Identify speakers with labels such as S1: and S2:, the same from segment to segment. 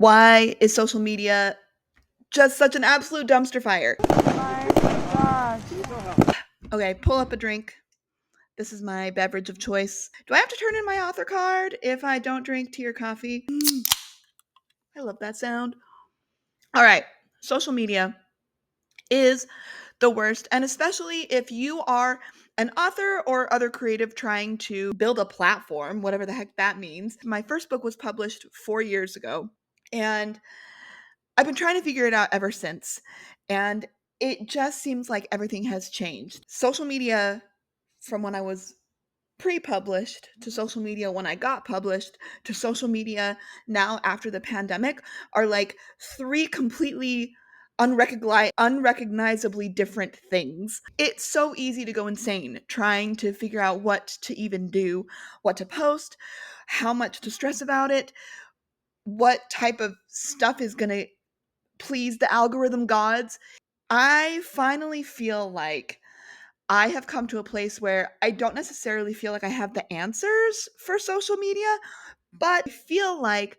S1: Why is social media just such an absolute dumpster fire?
S2: My gosh.
S1: Okay, pull up a drink. This is my beverage of choice. Do I have to turn in my author card if I don't drink tea or coffee? I love that sound. All right, social media is the worst, and especially if you are an author or other creative trying to build a platform, whatever the heck that means. My first book was published 4 years ago, and I've been trying to figure it out ever since. And it just seems like everything has changed. Social media from when I was pre-published to social media when I got published to social media now after the pandemic are like three completely unrecognizably different things. It's so easy to go insane trying to figure out what to even do, what to post, how much to stress about it, what type of stuff is going to please the algorithm gods. I finally feel like I have come to a place where I don't necessarily feel like I have the answers for social media, but I feel like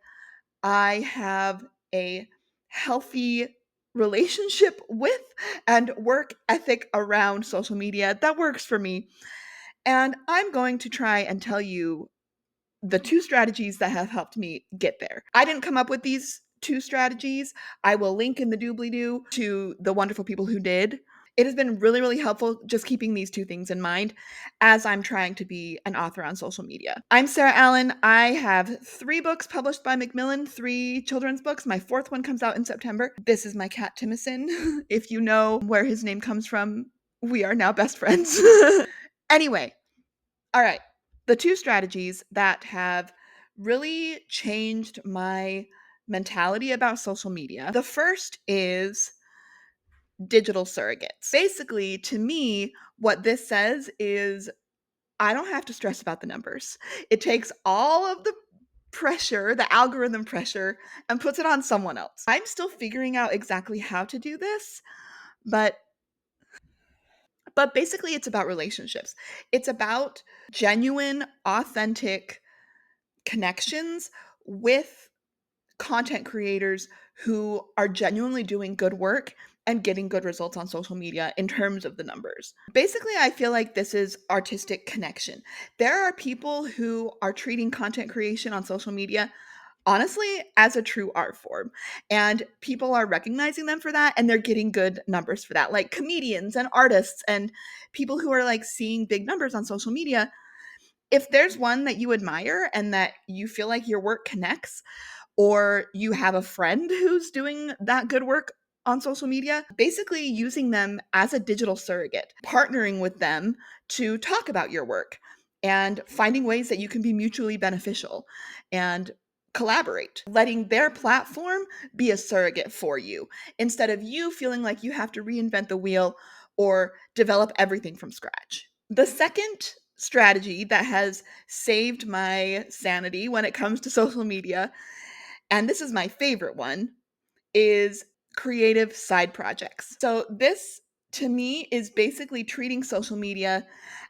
S1: I have a healthy relationship with and work ethic around social media that works for me. And I'm going to try and tell you the two strategies that have helped me get there. I didn't come up with these two strategies. I will link in the doobly doo to the wonderful people who did. It has been really, really helpful just keeping these two things in mind as I'm trying to be an author on social media. I'm Sarah Allen. I have 3 books published by Macmillan, 3 children's books. My 4th one comes out in September. This is my cat, Timison. If you know where his name comes from, we are now best friends. Anyway, all right. The two strategies that have really changed my mentality about social media. The first is digital surrogates. Basically, to me, what this says is I don't have to stress about the numbers. It takes all of the pressure, the algorithm pressure, and puts it on someone else. I'm still figuring out exactly how to do this, but basically it's about relationships. It's about genuine, authentic connections with content creators who are genuinely doing good work and getting good results on social media in terms of the numbers. Basically, I feel like this is artistic connection. There are people who are treating content creation on social media honestly as a true art form, and people are recognizing them for that, and they're getting good numbers for that, like comedians and artists and people who are like seeing big numbers on social media. If there's one that you admire and that you feel like your work connects, or you have a friend who's doing that good work on social media, basically using them as a digital surrogate, partnering with them to talk about your work and finding ways that you can be mutually beneficial and collaborate, letting their platform be a surrogate for you instead of you feeling like you have to reinvent the wheel or develop everything from scratch. The second strategy that has saved my sanity when it comes to social media, and this is my favorite one, is creative side projects. So, this to me is basically treating social media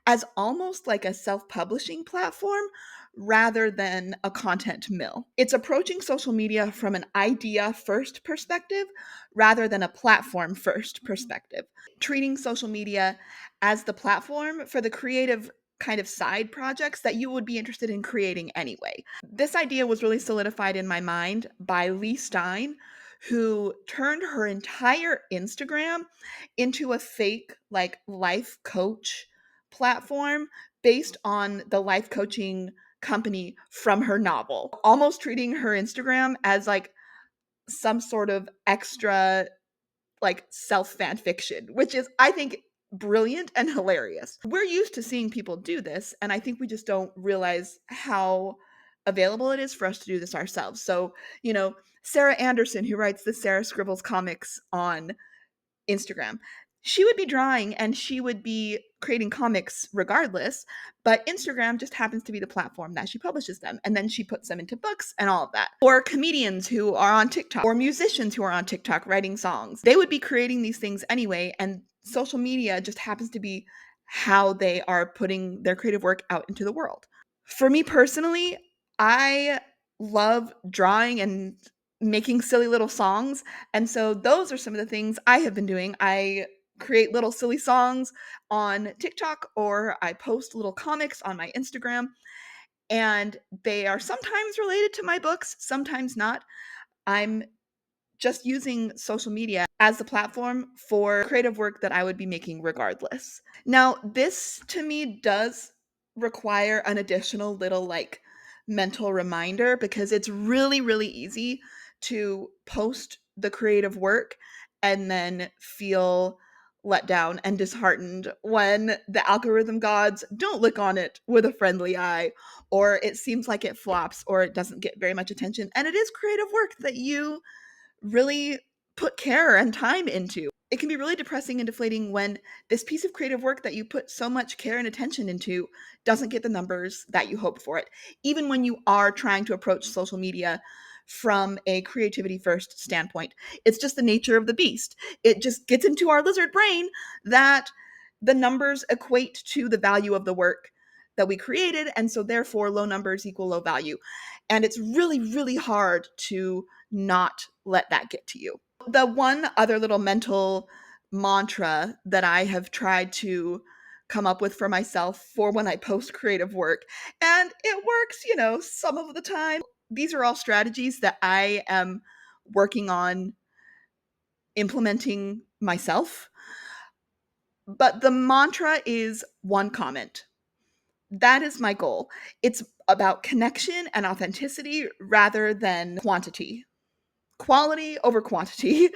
S1: as almost like a self publishing platform rather than a content mill. It's approaching social media from an idea first perspective rather than a platform first perspective. Treating social media as the platform for the creative kind of side projects that you would be interested in creating anyway. This idea was really solidified in my mind by Lee Stein, who turned her entire Instagram into a fake like life coach platform based on the life coaching company from her novel, almost treating her Instagram as like some sort of extra like self fan fiction, which is, I think, brilliant and hilarious. We're used to seeing people do this, and I think we just don't realize how available it is for us to do this ourselves. So, Sarah Anderson, who writes the Sarah Scribbles comics on Instagram, she would be drawing and she would be creating comics regardless, but Instagram just happens to be the platform that she publishes them. And then she puts them into books and all of that. Or comedians who are on TikTok, or musicians who are on TikTok writing songs. They would be creating these things anyway, and social media just happens to be how they are putting their creative work out into the world. For me personally, I love drawing and making silly little songs. And so those are some of the things I have been doing. I create little silly songs on TikTok, or I post little comics on my Instagram, and they are sometimes related to my books, sometimes not. I'm just using social media as the platform for creative work that I would be making regardless. Now, this to me does require an additional little like mental reminder, because it's really, really easy to post the creative work and then feel let down and disheartened when the algorithm gods don't look on it with a friendly eye, or it seems like it flops, or it doesn't get very much attention. And it is creative work that you really put care and time into. It can be really depressing and deflating when this piece of creative work that you put so much care and attention into doesn't get the numbers that you hoped for it, even when you are trying to approach social media from a creativity first standpoint. It's just the nature of the beast. It just gets into our lizard brain that the numbers equate to the value of the work that we created. And so, therefore, low numbers equal low value. And it's really, really hard to not let that get to you. The one other little mental mantra that I have tried to come up with for myself for when I post creative work, and it works, some of the time. These are all strategies that I am working on implementing myself. But the mantra is one comment. That is my goal. It's about connection and authenticity rather than quantity. Quality over quantity.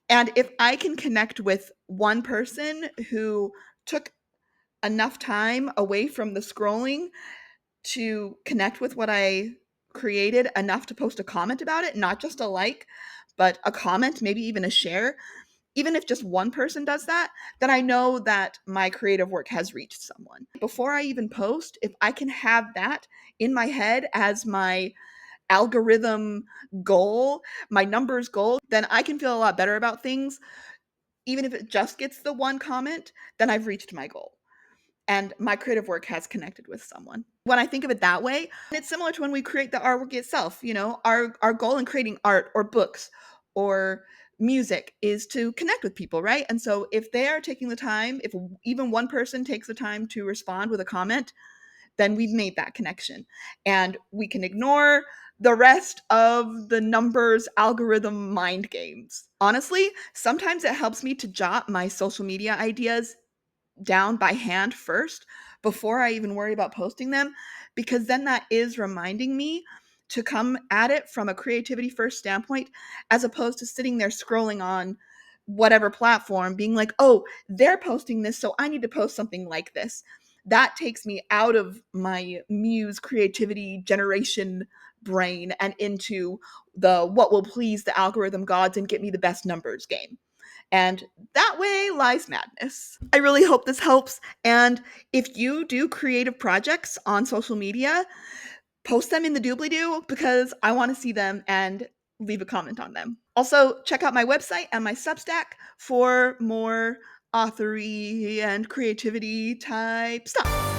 S1: And if I can connect with one person who took enough time away from the scrolling to connect with what I created enough to post a comment about it, not just a like, but a comment, maybe even a share, even if just one person does that, then I know that my creative work has reached someone. Before I even post, if I can have that in my head as my algorithm goal, my numbers goal, then I can feel a lot better about things. Even if it just gets the one comment, then I've reached my goal and my creative work has connected with someone. When I think of it that way, it's similar to when we create the artwork itself. Our goal in creating art or books or music is to connect with people, right? And so if they are taking the time, if even one person takes the time to respond with a comment, then we've made that connection. And we can ignore the rest of the numbers algorithm mind games. Honestly, sometimes it helps me to jot my social media ideas down by hand first before I even worry about posting them, because then that is reminding me to come at it from a creativity first standpoint, as opposed to sitting there scrolling on whatever platform being like, oh, they're posting this, so I need to post something like this. That takes me out of my muse creativity generation brain and into the what will please the algorithm gods and get me the best numbers game. And that way lies madness. I really hope this helps. And if you do creative projects on social media, post them in the doobly doo, because I want to see them and leave a comment on them. Also, check out my website and my Substack for more authory and creativity type stuff.